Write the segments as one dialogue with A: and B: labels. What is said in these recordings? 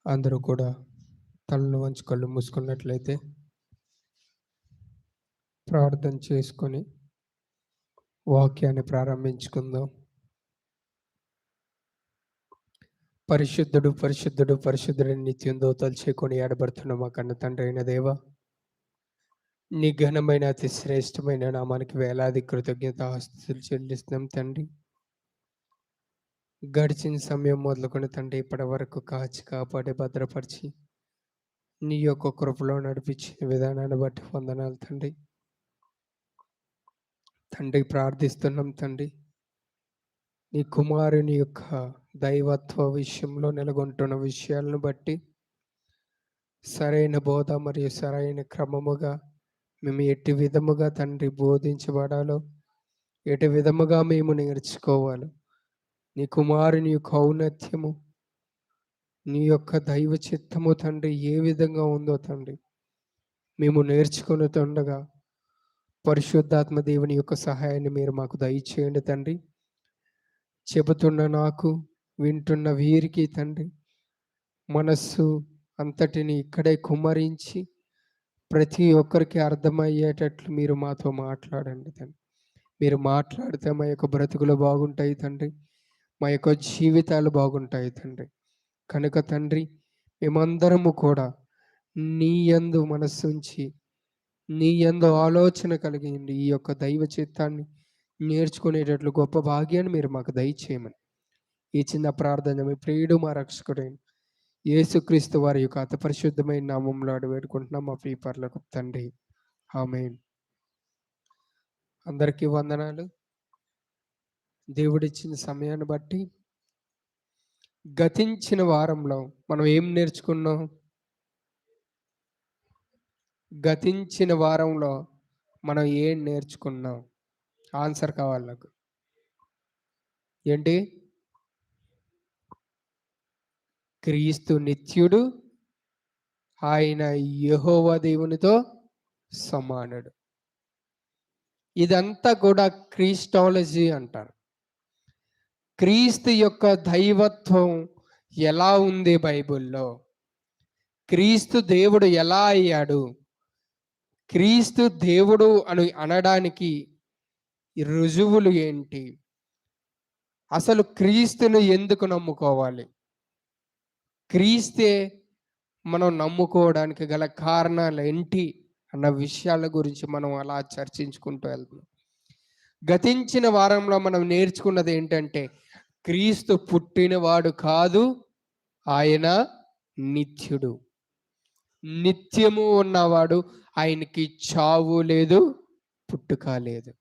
A: అందరూ కూడా తలలు వంచి కళ్ళు మూసుకున్నట్లయితే ప్రార్థన చేసుకొని వాక్యాన్ని ప్రారంభించుకుందాం. పరిశుద్ధుడు పరిశుద్ధుడు పరిశుద్ధుడు నిత్యం దోతలు చేకొని ఆడబడుతున్న మా కన్న తండ్రి అయిన దేవ, నీ ఘనమైన అతి శ్రేష్టమైన నామానికి వేలాది కృతజ్ఞతాస్తుతులు చెల్లిస్తున్నాం తండ్రి. గడిచిన సమయం మొదలుకొని తండ్రి ఇప్పటి వరకు కాచి కాపాడి భద్రపరిచి నీ యొక్క కృపలో నడిపించిన విధానాన్ని బట్టి వందనాలు తండ్రి. తండ్రి ప్రార్థిస్తున్నాం తండ్రి, నీ కుమారుని యొక్క దైవత్వ విషయంలో నెలకొంటున్న విషయాలను బట్టి సరైన బోధ మరియు సరైన క్రమముగా మేము ఎట్టి విధముగా తండ్రి బోధించబడాలో, ఎట్టి విధముగా మేము నేర్చుకోవాలో, నీ కుమారుని యొక్క ఔన్నత్యము, నీ యొక్క దైవ చిత్తము తండ్రి ఏ విధంగా ఉందో తండ్రి మేము నేర్చుకునితుండగా పరిశుద్ధాత్మ దేవుని యొక్క సహాయాన్ని మీరు మాకు దయచేయండి తండ్రి. చెబుతున్న నాకు, వింటున్న వీరికి తండ్రి మనస్సు అంతటిని ఇక్కడే కుమ్మరించి ప్రతి ఒక్కరికి అర్థమయ్యేటట్లు మీరు మాతో మాట్లాడండి తండ్రి. మీరు మాట్లాడితే మా యొక్క బ్రతుకులు బాగుంటాయి తండ్రి, మా యొక్క జీవితాలు బాగుంటాయి తండ్రి. కనుక తండ్రి మేమందరము కూడా నీ యందు మనస్సుంచి నీ యందు ఆలోచన కలిగింది ఈ యొక్క దైవ చిత్తాన్ని నేర్చుకునేటట్లు గొప్ప భాగ్యాన్ని మీరు మాకు దయచేయమని ఈ చిన్న ప్రార్థన మీ ప్రియుడు మా రక్షకుడైన యేసుక్రీస్తు వారి యొక్క అతి పరిశుద్ధమైన నామంలో అడుగుకుంటున్నాం మా ప్రియపరులకు తండ్రి, ఆమేన్. అందరికీ వందనాలు. దేవుడిచ్చిన సమయాన్ని బట్టి గతించిన వారంలో మనం ఏం నేర్చుకున్నాం? గతించిన వారంలో మనం ఏం నేర్చుకున్నాం? ఆన్సర్ కావాలి నాకు. ఏంటి? క్రీస్తు నిత్యుడు, ఆయన యెహోవా దేవునితో సమానుడు. ఇదంతా కూడా క్రీస్టాలజీ అంటారు. క్రీస్తు యొక్క దైవత్వం ఎలా ఉంది బైబిల్లో, క్రీస్తు దేవుడు ఎలా అయ్యాడు, క్రీస్తు దేవుడు అని అనడానికి రుజువులు ఏంటి, అసలు క్రీస్తును ఎందుకు నమ్ముకోవాలి, క్రీస్తే మనం నమ్ముకోవడానికి గల కారణాలు ఏంటి అన్న విషయాల గురించి మనం అలా చర్చించుకుంటూ వెళ్తున్నాం. గతించిన వారంలో మనం నేర్చుకున్నది ఏంటంటే, క్రీస్తు పుట్టినవాడు కాదు, ఆయన నిత్యుడు, నిత్యము ఉన్నవాడు, ఆయనకి చావు లేదు, పుట్టుక లేదు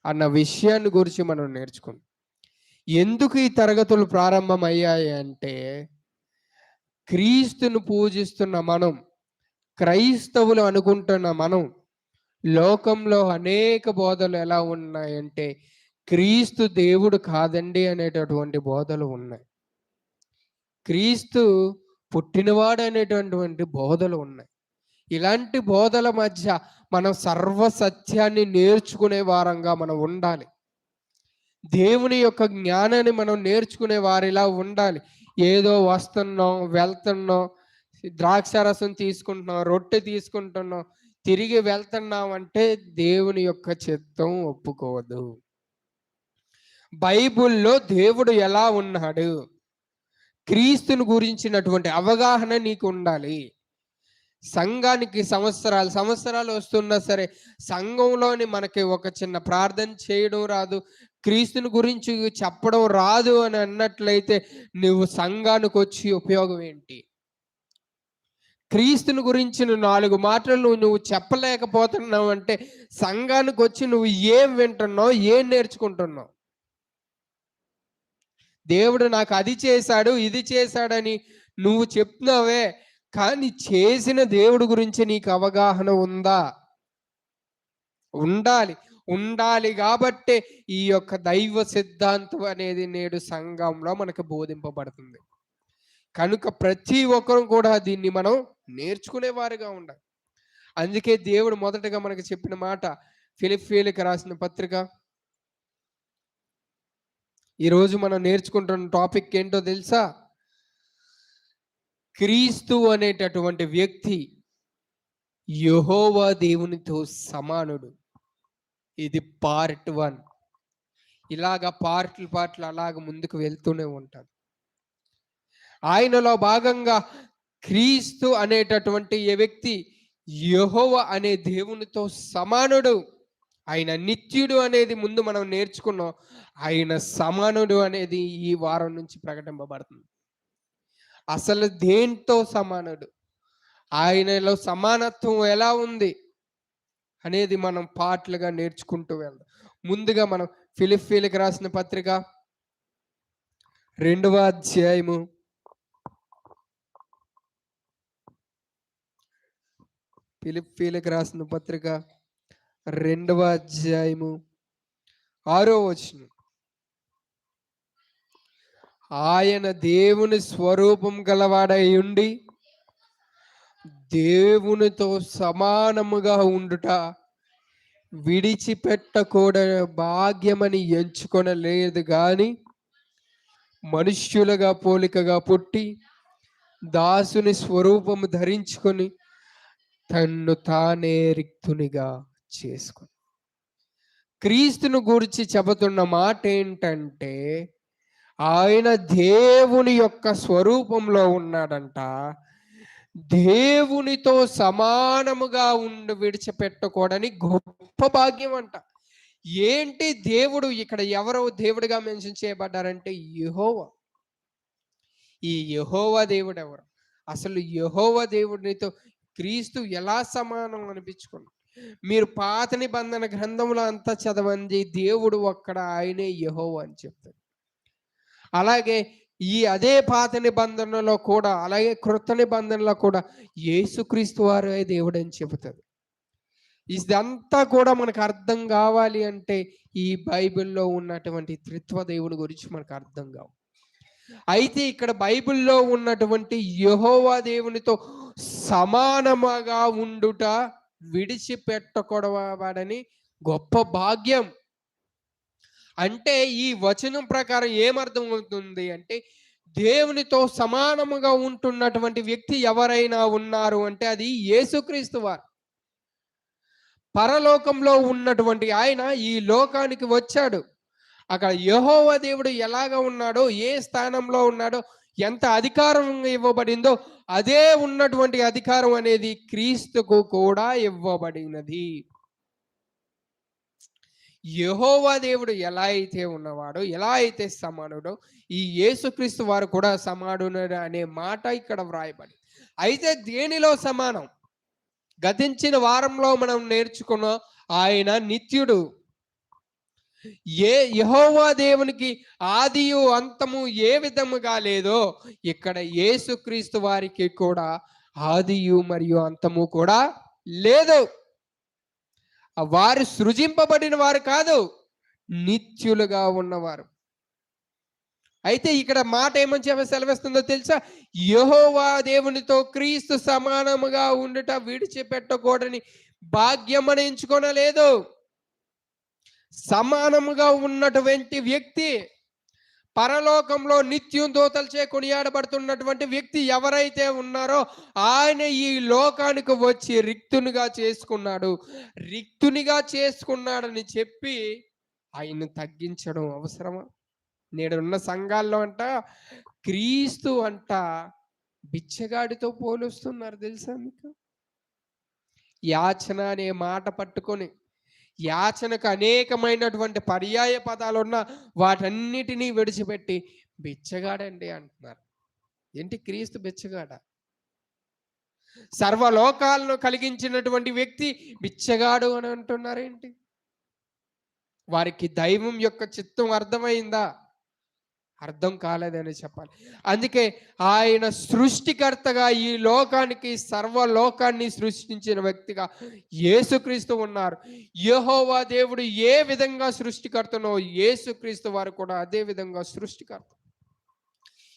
A: అన్న విషయాన్ని గురించి మనం నేర్చుకున్నాం. ఎందుకు ఈ తరగతులు ప్రారంభమయ్యాయి అంటే, క్రీస్తును పూజిస్తున్న మనం, క్రైస్తవులు అనుకుంటున్న మనం, లోకంలో అనేక బోధలు ఎలా ఉన్నాయంటే క్రీస్తు దేవుడు కాదండి అనేటటువంటి బోధలు ఉన్నాయి, క్రీస్తు పుట్టినవాడు అనేటటువంటి బోధలు ఉన్నాయి. ఇలాంటి బోధల మధ్య మనం సర్వసత్యాన్ని నేర్చుకునే వారంగా మనం ఉండాలి. దేవుని యొక్క జ్ఞానాన్ని మనం నేర్చుకునే వారిలా ఉండాలి. ఏదో వస్తున్నాం, వెళ్తున్నాం, ద్రాక్షారసం తీసుకుంటున్నాం, రొట్టె తీసుకుంటున్నాం, తిరిగి వెళ్తున్నాం అంటే దేవుని యొక్క చిత్తం ఒప్పుకోదు. బైబిల్లో దేవుడు ఎలా ఉన్నాడు, క్రీస్తుని గురించినటువంటి అవగాహన నీకు ఉండాలి. సంఘానికి సంవత్సరాలు వస్తున్నా సరే సంఘంలోని మనకి ఒక చిన్న ప్రార్థన చేయడం రాదు, క్రీస్తుని గురించి చెప్పడం రాదు అని అన్నట్లయితే నువ్వు సంఘానికి వచ్చి ఉపయోగం ఏంటి? క్రీస్తుని గురించి 4 మాటలు నువ్వు చెప్పలేకపోతున్నావు అంటే సంఘానికి వచ్చి నువ్వు ఏం వింటున్నావు, ఏం నేర్చుకుంటున్నావు? దేవుడు నాకు అది చేశాడు, ఇది చేశాడని నువ్వు చెప్తున్నావే, కానీ చేసిన దేవుడి గురించి నీకు అవగాహన ఉందా? ఉండాలి కాబట్టే ఈ యొక్క దైవ సిద్ధాంతం అనేది నేడు సంఘంలో మనకు బోధింపబడుతుంది. కనుక ప్రతి ఒక్కరు కూడా దీన్ని మనం నేర్చుకునేవారుగా ఉండాలి. అందుకే దేవుడు మొదటగా మనకు చెప్పిన మాట, ఫిలిప్పీయులకు రాసిన పత్రిక, ఈరోజు మనం నేర్చుకుంటున్న టాపిక్ ఏంటో తెలుసా? క్రీస్తు అనేటటువంటి వ్యక్తి యెహోవా దేవునితో సమానుడు. ఇది పార్ట్ 1. ఇలాగ పార్ట్లు అలాగ ముందుకు వెళ్తూనే ఉంటారు. ఆయనలో భాగంగా క్రీస్తు అనేటటువంటి ఏ వ్యక్తి యెహోవా అనే దేవునితో సమానుడు. ఆయన నిత్యుడు అనేది ముందు మనం నేర్చుకున్నాం. ఆయన సమానుడు అనేది ఈ వారం నుంచి ప్రకటింపబడుతుంది. అసలు దేంతో సమానుడు, ఆయనలో సమానత్వం ఎలా ఉంది అనేది మనం పార్ట్లుగా నేర్చుకుంటూ వెళ్దాం. ముందుగా మనం ఫిలిప్పీలకు రాసిన పత్రిక 2వ అధ్యాయము 2వ అధ్యాయము 6వ వచనం. ఆయన దేవుని స్వరూపం గలవాడై ఉండి దేవునితో సమానముగా ఉండుట విడిచిపెట్టకూడని భాగ్యమని ఎంచుకొనలేదు గాని మనుష్యులుగా పోలికగా పుట్టి దాసుని స్వరూపము ధరించుకొని తన్ను తానే రిక్తునిగా చేసుకుని. క్రీస్తును గురించి చెబుతున్న మాట ఏంటంటే ఆయన దేవుని యొక్క స్వరూపంలో ఉన్నాడంట. దేవునితో సమానముగా ఉండి విడిచిపెట్టకూడని గొప్ప భాగ్యం అంట. ఏంటి దేవుడు ఇక్కడ ఎవరో దేవుడిగా మెన్షన్ చేయబడ్డారంటే యెహోవా. ఈ యెహోవా దేవుడు ఎవరు? అసలు యెహోవా దేవుడినితో క్రీస్తు ఎలా సమానం అనిపించుకున్నాడు? మీరు పాత నిబంధన గ్రంథంలో అంతా చదవండి, దేవుడు ఒక్కడ ఆయనే యెహోవా అని చెప్తాడు. అలాగే ఈ అదే పాత నిబంధనలో కూడా, అలాగే క్రొత్త నిబంధనలో కూడా యేసుక్రీస్తు వారే దేవుడు అని చెబుతాడు. ఇదంతా కూడా మనకు అర్థం కావాలి అంటే ఈ బైబిల్లో ఉన్నటువంటి త్రిత్వ దేవుని గురించి మనకు అర్థం కావు. అయితే ఇక్కడ బైబిల్లో ఉన్నటువంటి యెహోవా దేవునితో సమానముగా ఉండుట విడిచిపెట్టకూడదని గొప్ప భాగ్యం. అంటే ఈ వచనం ప్రకారం ఏమర్థం అవుతుంది అంటే దేవునితో సమానముగా ఉంటున్నటువంటి వ్యక్తి ఎవరైనా ఉన్నారు అంటే అది యేసుక్రీస్తు వారు. పరలోకంలో ఉన్నటువంటి ఆయన ఈ లోకానికి వచ్చాడు. అక్కడ యెహోవా దేవుడు ఎలాగ ఉన్నాడో, ఏ స్థానంలో ఉన్నాడో, ఎంత అధికారం ఇవ్వబడిందో అదే ఉన్నటువంటి అధికారం అనేది క్రీస్తుకు కూడా ఇవ్వబడినది. యెహోవా దేవుడు ఎలా అయితే ఉన్నవాడో, ఎలా అయితే సమానుడో, ఈ యేసుక్రీస్తు వారు కూడా సమానుడు అనే మాట ఇక్కడ వ్రాయబడి. అయితే దేనిలో సమానం? గతించిన వారంలో మనం నేర్చుకున్న ఆయన నిత్యుడు. యెహోవా దేవునికి ఆదియు అంతము ఏ విధముగా లేదో ఇక్కడ యేసుక్రీస్తు వారికి కూడా ఆదియు మరియు అంతము కూడా లేదు. వారు సృజింపబడిన వారు కాదు, నిత్యులుగా ఉన్నవారు. అయితే ఇక్కడ మాట ఏమని చెప్పి సెలవిస్తుందో తెలుసా? యెహోవా దేవునితో క్రీస్తు సమానముగా ఉండుట విడిచిపెట్టకూడని భాగ్యమని ఎంచుకొనలేదు. సమానముగా ఉన్నటువంటి వ్యక్తి, పరలోకంలో నిత్యం దూతలచే కొనియాడబడుతున్నటువంటి వ్యక్తి ఎవరైతే ఉన్నారో ఆయన ఈ లోకానికి వచ్చి రిక్తునిగా చేసుకున్నాడు. రిక్తునిగా చేసుకున్నాడని చెప్పి ఆయన తగ్గించడం అవసరమా? నేడున్న సంఘాల్లో అంట క్రీస్తు అంట బిచ్చగాడితో పోలుస్తున్నారు తెలుసా మీకు? యాచన అనే మాట పట్టుకొని, యాచనకు అనేకమైనటువంటి పర్యాయ పదాలు ఉన్న వాటన్నిటినీ విడిచిపెట్టి బిచ్చగాడండి అంటున్నారు. ఏంటి క్రీస్తు బిచ్చగాడ? సర్వలోకాలను కలిగించినటువంటి వ్యక్తి బిచ్చగాడు అని అంటున్నారేంటి? వారికి దైవం యొక్క చిత్తం అర్థమైందా? అర్థం కాలేదని చెప్పాలి. అందుకే ఆయన సృష్టికర్తగా ఈ లోకానికి, సర్వలోకాన్ని సృష్టించిన వ్యక్తిగా యేసుక్రీస్తు ఉన్నారు. యెహోవా దేవుడు ఏ విధంగా సృష్టికర్తనో యేసుక్రీస్తు వారు కూడా అదే విధంగా సృష్టికర్త.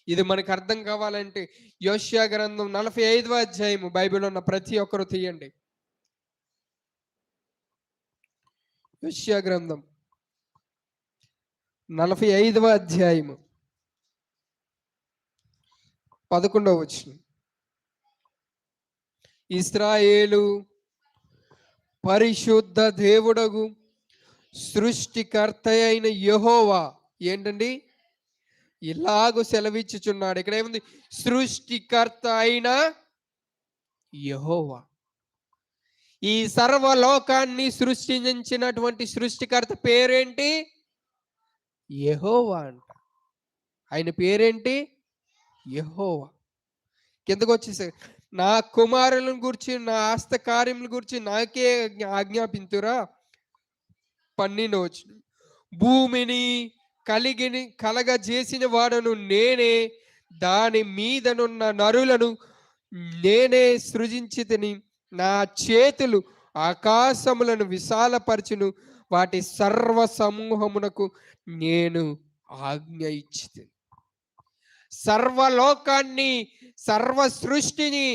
A: ఇది మనకు అర్థం కావాలంటే యోషియా గ్రంథం 45వ అధ్యాయము బైబిల్లో ఉన్న ప్రతి ఒక్కరు తీయండి. యోషియా గ్రంథం 45వ అధ్యాయము 11వ వచనం. ఇశ్రాయేలు పరిశుద్ధ దేవుడగు సృష్టికర్త అయిన యెహోవా ఏంటండి ఇలాగూ సెలవిచ్చుచున్నాడు. ఇక్కడ ఏముంది? సృష్టికర్త అయిన యెహోవా. ఈ సర్వలోకాన్ని సృష్టించినటువంటి సృష్టికర్త పేరేంటి? యెహోవా అంట. ఆయన పేరేంటి? యెహోవా. కిందకు వచ్చేసి నా కుమారులను గురించి నా హస్త కార్యముల గురించి నాకే ఆజ్ఞాపింతురా. 12వ వచనం. భూమిని కలగజేసిన వాడను నేనే, దాని మీదనున్న నరులను నేనే సృజించితిని. నా చేతులు ఆకాశములను విశాలపరచును, వాటి సర్వ సమూహమునకు నేను ఆజ్ఞ ఇచ్చితిని. సర్వలోకాన్ని, సర్వ సృష్టిని,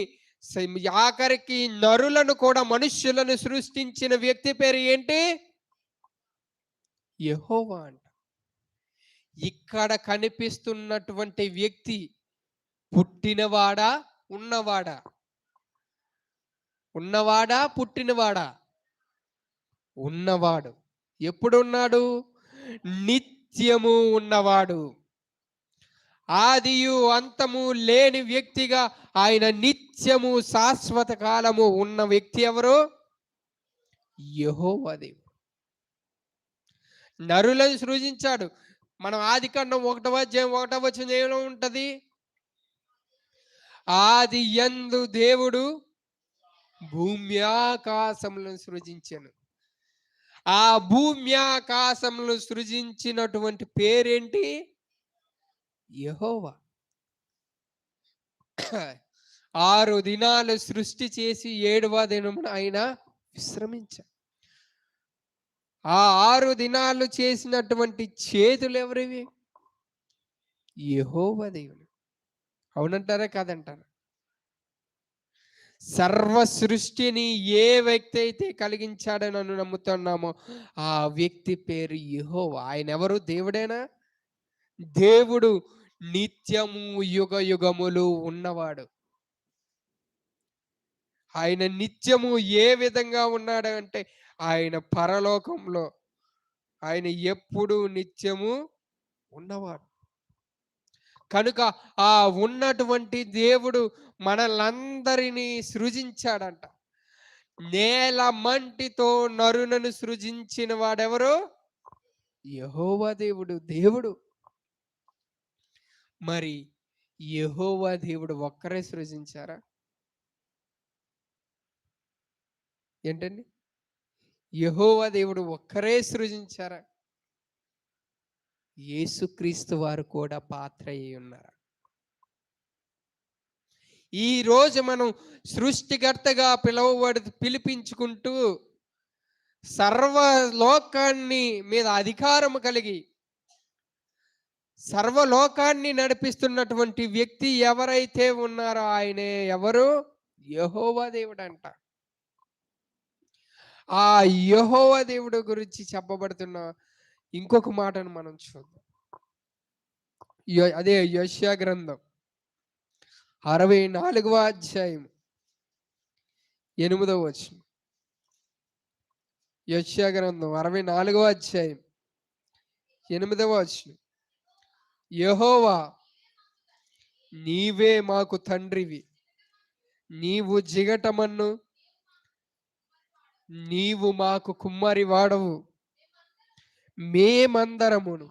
A: ఆఖరికి నరులను కూడా, మనుష్యులను సృష్టించిన వ్యక్తి పేరు ఏంటి? యెహోవా అంట. ఇక్కడ కనిపిస్తున్నటువంటి వ్యక్తి పుట్టినవాడా ఉన్నవాడా? ఉన్నవాడా పుట్టినవాడా? ఉన్నవాడు. ఎప్పుడున్నాడు? నిత్యము ఉన్నవాడు. ఆదియు అంతము లేని వ్యక్తిగా ఆయన నిత్యము శాశ్వత కాలము ఉన్న వ్యక్తి ఎవరు? యెహోవా దేవుడు. నరులను సృజించాడు. మనం ఆదికాండం 1వ అధ్యాయం 1వ వచనం ఏమో ఉంటది? ఆది యందు దేవుడు భూమ్యాకాశములను సృజించెను. ఆ భూమ్యాకాశములను సృజించినటువంటి పేరేంటి? యెహోవా. 6 దినాలు సృష్టి చేసి 7వ దినమున ఆయన విశ్రమించాడు. ఆ 6 దినాలు చేసినటువంటి చేతులు ఎవరివి? యెహోవా దేవుని. అవునంటారా కాదంటారా? సర్వ సృష్టిని ఏ వ్యక్తి అయితే కలిగించాడని నమ్ముతున్నామో ఆ వ్యక్తి పేరు యెహోవా. ఆయన ఎవరు? దేవుడేనా? దేవుడు నిత్యము యుగ యుగములు ఉన్నవాడు. ఆయన నిత్యము ఏ విధంగా ఉన్నాడు అంటే ఆయన పరలోకంలో ఆయన ఎప్పుడు నిత్యము ఉన్నవాడు. కనుక ఆ ఉన్నటువంటి దేవుడు మనలందరినీ సృజించాడంట. నేల మంటితో నరులను సృజించిన వాడెవరు? యెహోవా దేవుడు. దేవుడు మరి యెహోవా దేవుడు ఒక్కరే సృజించారా? ఏంటండి? యెహోవా దేవుడు ఒక్కరే సృజించారా? యేసుక్రీస్తు వారు కూడా పాత్ర అయి ఉన్నారు. ఈ రోజు మనం సృష్టికర్తగా పిలిపించుకుంటూ సర్వలోకాన్ని మీద అధికారం కలిగి సర్వలోకాన్ని నడిపిస్తున్నటువంటి వ్యక్తి ఎవరైతే ఉన్నారో ఆయనే ఎవరు? యెహోవా దేవుడు అంట. ఆ యెహోవా దేవుడు గురించి చెప్పబడుతున్న ఇంకొక మాటను మనం చూద్దాం. అదే యెషయా గ్రంథం 64వ అధ్యాయం 8వ వచనం. యెషయా గ్రంథం 64వ అధ్యాయం 8వ వచనం. యెహోవా నీవే మాకు తండ్రివి, నీవు జిగటమన్ను, నీవు మాకు కుమ్మరి వాడవు, మేమందరమును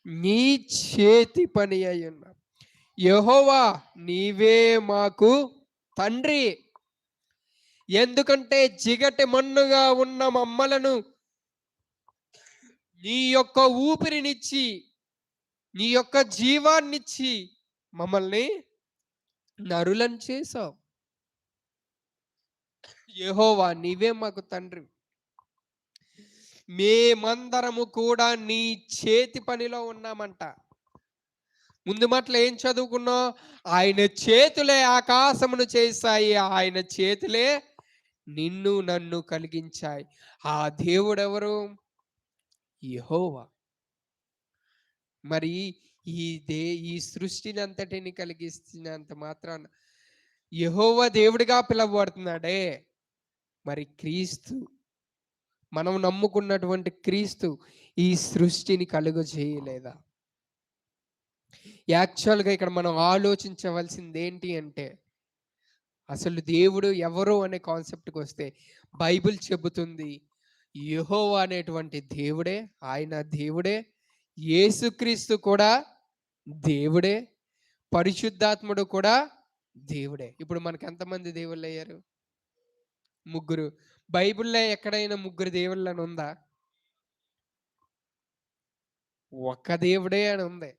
A: నీ చేతి పని అయి ఉన్నాం. యెహోవా నీవే మాకు తండ్రి. ఎందుకంటే జిగటి మన్నుగా ఉన్న మమ్మలను నీ యొక్క ఊపిరినిచ్చి, నీ యొక్క జీవాన్నిచ్చి మమ్మల్ని నరులను చేసావు. యెహోవా నీవే మాకు తండ్రి, మేమందరము కూడా నీ చేతి పనిలో ఉన్నామంట. ముందు మాటలు ఏం చదువుకున్నావు? ఆయన చేతులే ఆకాశమును చేశాయి, ఆయన చేతులే నిన్ను నన్ను కలిగించాయి. ఆ దేవుడెవరు? యెహోవా. మరి ఈ సృష్టిని అంతటిని కలిగిస్తున్నంత మాత్రాన యెహోవా దేవుడిగా పిలువబడుతున్నాడే, మరి క్రీస్తు, మనం నమ్ముకున్నటువంటి క్రీస్తు ఈ సృష్టిని కలుగజేయలేదా? యాక్చువల్‌గా ఇక్కడ మనం ఆలోచించవలసింది ఏంటి అంటే, అసలు దేవుడు ఎవరు అనే కాన్సెప్ట్‌కొస్తే బైబిల్ చెబుతుంది యెహోవా అనేటువంటి దేవుడే, ఆయన దేవుడే. యేసుక్రీస్తు కూడా దేవుడే. పరిశుద్ధాత్ముడు కూడా దేవుడే. ఇప్పుడు మనకు ఎంతమంది దేవుళ్ళయ్యారు? ముగ్గురు. బైబిల్‌లో ఎక్కడైనా ముగ్గురు దేవుళ్ళని ఉందా? ఒక్క దేవుడే అని ఉంది.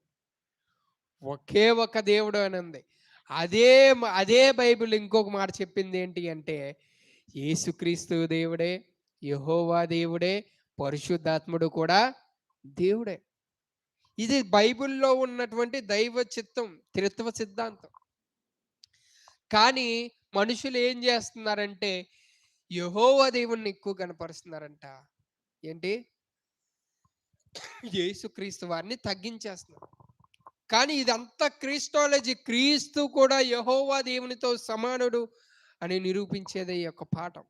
A: ఒకే ఒక దేవుడు అని ఉంది. అదే బైబిల్ ఇంకొక మాట చెప్పింది ఏంటి అంటే, యేసుక్రీస్తు దేవుడే, యెహోవా దేవుడే, పరిశుద్ధాత్ముడు కూడా దేవుడే. ఇది బైబిల్‌లో ఉన్నటువంటి దైవ చిత్తం, త్రిత్వ సిద్ధాంతం. కానీ మనుషులు ఏం చేస్తున్నారంటే, యెహోవా దేవుణ్ణి ఎక్కువ కనపరుస్తున్నారంట. ఏంటి? యేసుక్రీస్తు వారిని తగ్గించేస్తున్నారు. కానీ ఇదంతా క్రిస్టాలజీ. క్రీస్తు కూడా యెహోవా దేవునితో సమానుడు అని నిరూపించేదే ఈ యొక్క పాఠం.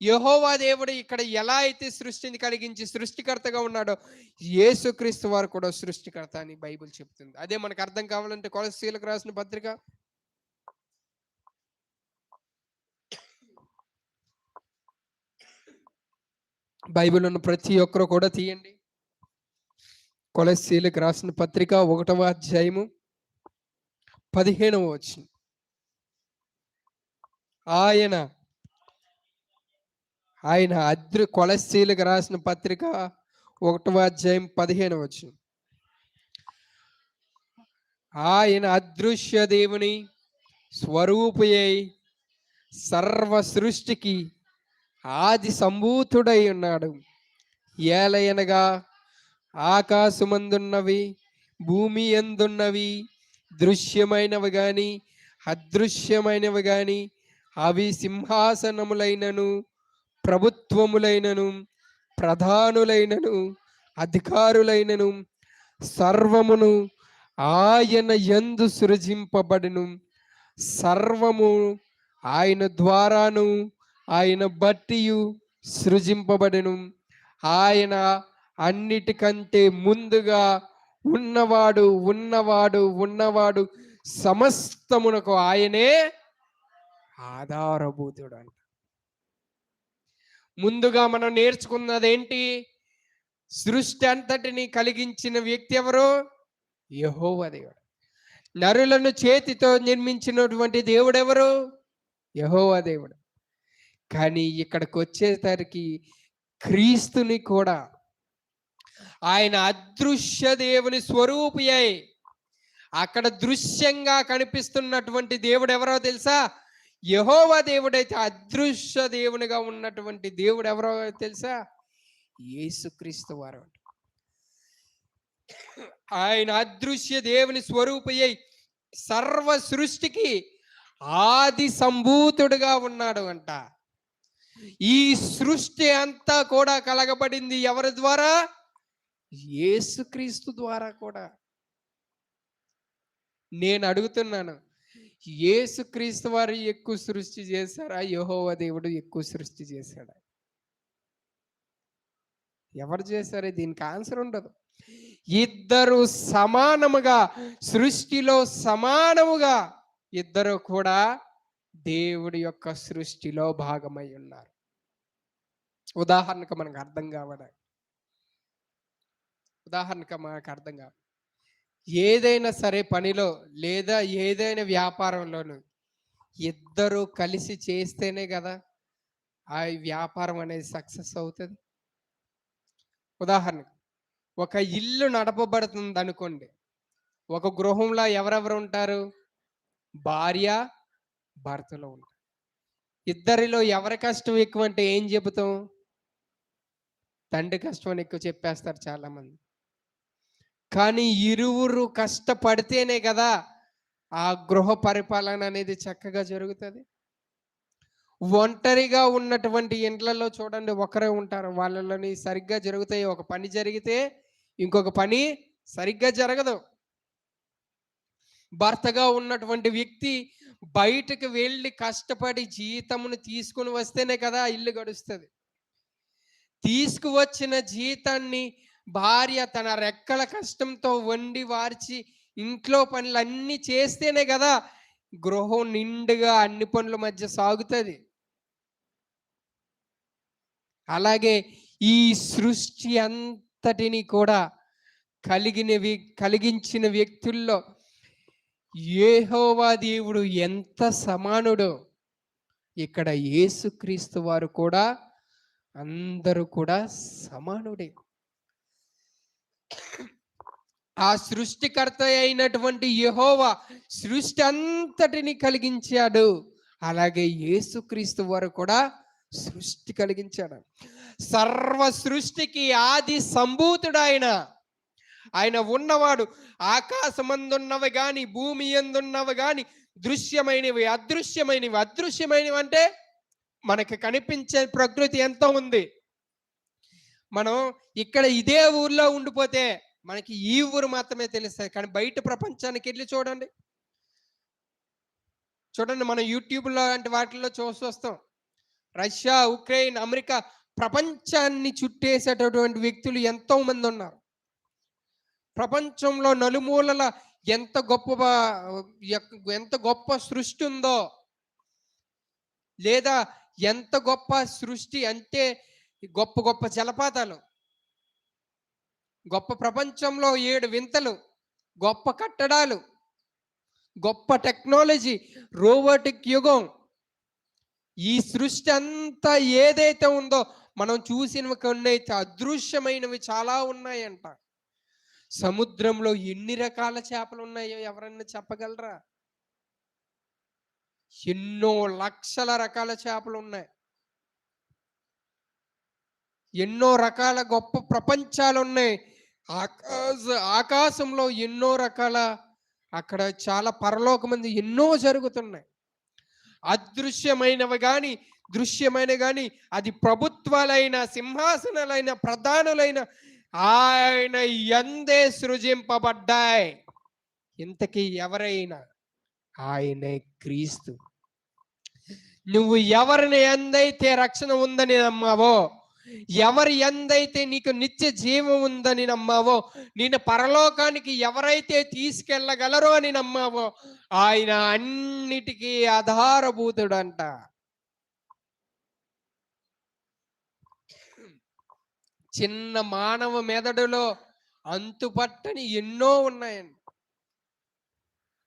A: యెహోవా దేవుడు ఇక్కడ ఎలా అయితే సృష్టిని కలిగించి సృష్టికర్తగా ఉన్నాడో, యేసుక్రీస్తు వారు కూడా సృష్టికర్త అని బైబిల్ చెప్తుంది. అదే మనకు అర్థం కావాలంటే కొలస్సీలకు రాసిన పత్రిక బైబిల్ ఉన్న ప్రతి ఒక్కరు కూడా తీయండి. కొలస్సీలకు రాసిన పత్రిక 1వ అధ్యాయము 15వ వచనం. ఆయన కొలస్సీలకు రాసిన పత్రిక 1వ అధ్యాయం 15వ వచనం. ఆయన అదృశ్య దేవుని స్వరూపయై సర్వ సృష్టికి ఆది సంభూతుడై ఉన్నాడు. ఏలయనగా ఆకాశమందున్నవి, భూమి యందున్నవి, దృశ్యమైనవి గాని అదృశ్యమైనవి గాని, అవి సింహాసనములైనను, ప్రభుత్వములైనను, ప్రధానులైనను, అధికారులైనను, సర్వమును ఆయన యందు సృజింపబడును. సర్వము ఆయన ద్వారాను ఆయన బట్టియు సృజింపబడును. ఆయన అన్నిటికంటే ముందుగా ఉన్నవాడు సమస్తమునకు ఆయనే ఆధారభూతుడు అంట. ముందుగా మనం నేర్చుకున్నది ఏంటి? సృష్టి అంతటిని కలిగించిన వ్యక్తి ఎవరు? యెహోవా దేవుడు. నరులను చేతితో నిర్మించినటువంటి దేవుడు ఎవరు? యెహోవా దేవుడు. కానీ ఇక్కడికి వచ్చేసరికి క్రీస్తుని కూడా ఆయన అదృశ్య దేవుని స్వరూపి అయి, అక్కడ దృశ్యంగా కనిపిస్తున్నటువంటి దేవుడు ఎవరో తెలుసా? యెహోవా దేవుడైతే అదృశ్య దేవునిగా ఉన్నటువంటి దేవుడు ఎవరో తెలుసా? యేసుక్రీస్తు వారు. ఆయన అదృశ్య దేవుని స్వరూపి అయి సర్వ సృష్టికి ఆది సంభూతుడుగా ఉన్నాడు అంట. ఈ సృష్టి అంతా కూడా కలగబడింది ఎవరి ద్వారా? యేసుక్రీస్తు ద్వారా కూడా. నేను అడుగుతున్నాను, యేసుక్రీస్తు వారు ఎక్కువ సృష్టి చేశారా, యెహోవా దేవుడు ఎక్కువ సృష్టి చేశాడా? ఎవరు చేశారు? దీనికి ఆన్సర్ ఉండదు. ఇద్దరు సమానముగా, సృష్టిలో సమానముగా ఇద్దరు కూడా దేవుడి యొక్క సృష్టిలో భాగమై ఉన్నారు. ఉదాహరణకు మనకు అర్థం కావాలి. ఏదైనా సరే పనిలో లేదా ఏదైనా వ్యాపారంలోనూ ఇద్దరు కలిసి చేస్తేనే కదా ఆ వ్యాపారం అనేది సక్సెస్ అవుతుంది. ఉదాహరణకు ఒక ఇల్లు నడపబడుతుంది అనుకోండి. ఒక గృహంలో ఎవరెవరు ఉంటారు? భార్య భర్తలు ఉంటారు. ఇద్దరిలో ఎవరి కష్టం ఎక్కువ అంటే ఏం చెబుతాం? తండ్రి కష్టం అని ఎక్కువ చెప్పేస్తారు చాలా మంది. కానీ ఇరువురు కష్టపడితేనే కదా ఆ గృహ పరిపాలన అనేది చక్కగా జరుగుతుంది. ఒంటరిగా ఉన్నటువంటి ఇండ్లలో చూడండి, ఒకరే ఉంటారు. వాళ్ళని సరిగ్గా జరుగుతాయి. ఒక పని జరిగితే ఇంకొక పని సరిగ్గా జరగదు. భర్తగా ఉన్నటువంటి వ్యక్తి బయటకు వెళ్ళి కష్టపడి జీతమును తీసుకుని వస్తేనే కదా ఇల్లు గడుస్తుంది. తీసుకువచ్చిన జీతాన్ని భార్య తన రెక్కల కష్టంతో వండి వార్చి ఇంట్లో పనులన్నీ చేస్తేనే కదా గృహం నిండుగా అన్ని పనుల మధ్య సాగుతుంది. అలాగే ఈ సృష్టి అంతటిని కూడా కలిగించిన వ్యక్తుల్లో యెహోవా దేవుడు ఎంత సమానుడో ఇక్కడ యేసుక్రీస్తు వారు కూడా అందరూ కూడా సమానుడే. ఆ సృష్టికర్త అయినటువంటి యెహోవా సృష్టి అంతటిని కలిగించాడు. అలాగే యేసుక్రీస్తు వారు కూడా సృష్టి కలిగించాడు. సర్వ సృష్టికి ఆది సంభూతుడు ఆయన. ఆయన ఉన్నవాడు. ఆకాశమందున్నవి గాని భూమి యందున్నవి గాని దృశ్యమైనవి అదృశ్యమైనవి. అదృశ్యమైనవి అంటే మనకి కనిపించే ప్రకృతి ఎంతో ఉంది. మనం ఇక్కడ ఇదే ఊర్లో ఉండిపోతే మనకి ఈ ఊరు మాత్రమే తెలుస్తుంది. కానీ బయట ప్రపంచానికి వెళ్ళి చూడండి. మనం యూట్యూబ్లో లాంటి వాటిల్లో చూస్తాం. రష్యా, ఉక్రెయిన్, అమెరికా ప్రపంచాన్ని చుట్టేసేటటువంటి వ్యక్తులు ఎంతో మంది ఉన్నారు. ప్రపంచంలో నలుమూలల ఎంత గొప్ప సృష్టి ఉందో, లేదా ఎంత గొప్ప సృష్టి అంటే గొప్ప గొప్ప జలపాతాలు, గొప్ప ప్రపంచంలో 7 వింతలు, గొప్ప కట్టడాలు, గొప్ప టెక్నాలజీ, రోబోటిక్ యుగం, ఈ సృష్టి అంతా ఏదైతే ఉందో మనం చూసినవి కొన్ని అదృశ్యమైనవి చాలా ఉన్నాయంట. సముద్రంలో ఎన్ని రకాల చేపలు ఉన్నాయో ఎవరన్నా చెప్పగలరా? ఎన్నో లక్షల రకాల చేపలు ఉన్నాయి. ఎన్నో రకాల గొప్ప ప్రపంచాలు ఉన్నాయి. ఆకాశంలో ఎన్నో రకాల, అక్కడ చాలా పరలోకమంది ఎన్నో జరుగుతున్నాయి. అదృశ్యమైనవి కానీ దృశ్యమైన కానీ, అది ప్రభుత్వాలైన, సింహాసనాలైన, ప్రధానులైన ఆయన యందే సృజింపబడ్డాయి. ఇంతకీ ఎవరైనా ఆయనే క్రీస్తు. నువ్వు ఎవరిని ఎందైతే రక్షణ ఉందని నమ్మావో, ఎవరి ఎందైతే నీకు నిత్య జీవం ఉందని నమ్మావో, నేను పరలోకానికి ఎవరైతే తీసుకెళ్ళగలరో అని నమ్మావో, ఆయన అన్నిటికీ ఆధారభూతుడంట. చిన్న మానవ మెదడులో అంతుపట్టని ఎన్నో ఉన్నాయండి.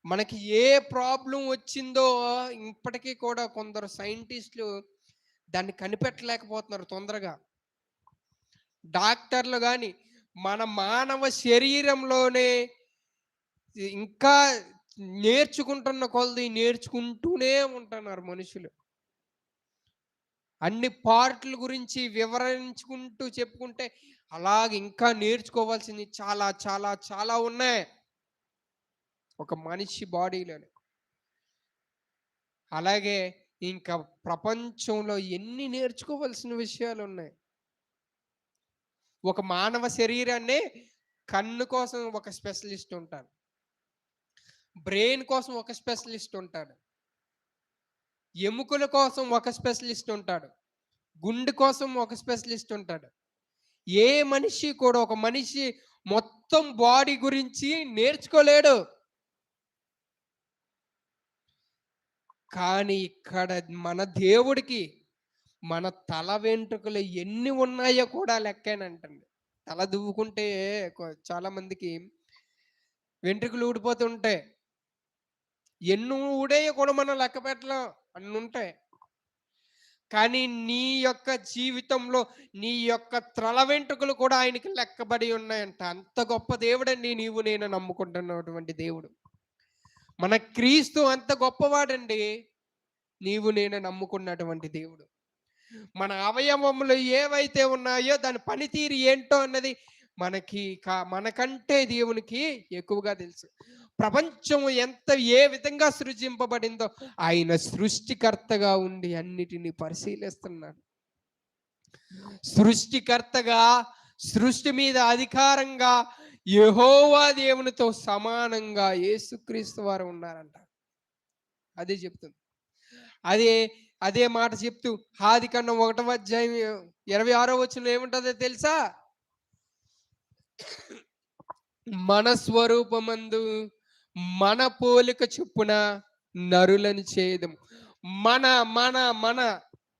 A: మనకి ఏ ప్రాబ్లం వచ్చిందో ఇప్పటికీ కూడా కొందరు సైంటిస్టులు దాన్ని కనిపెట్టలేకపోతున్నారు తొందరగా. డాక్టర్లు కానీ మన మానవ శరీరంలోనే ఇంకా నేర్చుకుంటున్న కొలది నేర్చుకుంటూనే ఉంటున్నారు మనుషులు. అన్ని పార్ట్ల గురించి వివరించుకుంటూ చెప్పుకుంటే అలాగే ఇంకా నేర్చుకోవాల్సింది చాలా చాలా చాలా ఉన్నాయి ఒక మనిషి బాడీలోనే. అలాగే ఇంకా ప్రపంచంలో ఎన్ని నేర్చుకోవాల్సిన విషయాలు ఉన్నాయి. ఒక మానవ శరీరాన్ని కన్ను కోసం ఒక స్పెషలిస్ట్ ఉంటాడు, బ్రెయిన్ కోసం ఒక స్పెషలిస్ట్ ఉంటాడు, ఎముకల కోసం ఒక స్పెషలిస్ట్ ఉంటాడు, గుండె కోసం ఒక స్పెషలిస్ట్ ఉంటాడు. ఏ మనిషి కూడా ఒక మనిషి మొత్తం బాడీ గురించి నేర్చుకోలేడు. కానీ ఇక్కడ మన దేవుడికి మన తల వెంట్రుకలు ఎన్ని ఉన్నాయో కూడా లెక్కేనంటండి. తల దువ్వుకుంటే చాలా మందికి వెంట్రుకలు ఊడిపోతుంటాయి. ఎన్ని ఊడేయో కూడా మనం లెక్క పెట్టలేం, అన్ని ఉంటాయి. కానీ నీ యొక్క జీవితంలో నీ యొక్క తల వెంట్రుకలు కూడా ఆయనకి లెక్కబడి ఉన్నాయంట. అంత గొప్ప దేవుడండి నీవు నేను నమ్ముకుంటున్నటువంటి దేవుడు. మన క్రీస్తు అంత గొప్పవాడండి, నీవు నేను నమ్ముకున్నటువంటి దేవుడు. మన అవయవములు ఏవైతే ఉన్నాయో దాని పనితీరు ఏంటో అన్నది మనకంటే దేవునికి ఎక్కువగా తెలుసు. ప్రపంచం ఏ విధంగా సృజింపబడిందో ఆయన సృష్టికర్తగా ఉండి అన్నిటినీ పరిశీలిస్తున్నాడు. సృష్టికర్తగా, సృష్టి మీద అధికారంగా యెహోవా దేవునితో సమానంగా యేసుక్రీస్తు వారు ఉన్నారంట. అదే చెప్తుంది. అదే అదే మాట చెప్తూ ఆదికాండం 1వ అధ్యాయం 26వ వచనంలో ఏముంటుందో తెలుసా? మన స్వరూపమందు మన పోలిక చొప్పున నరులను చేయదము. మన మన మన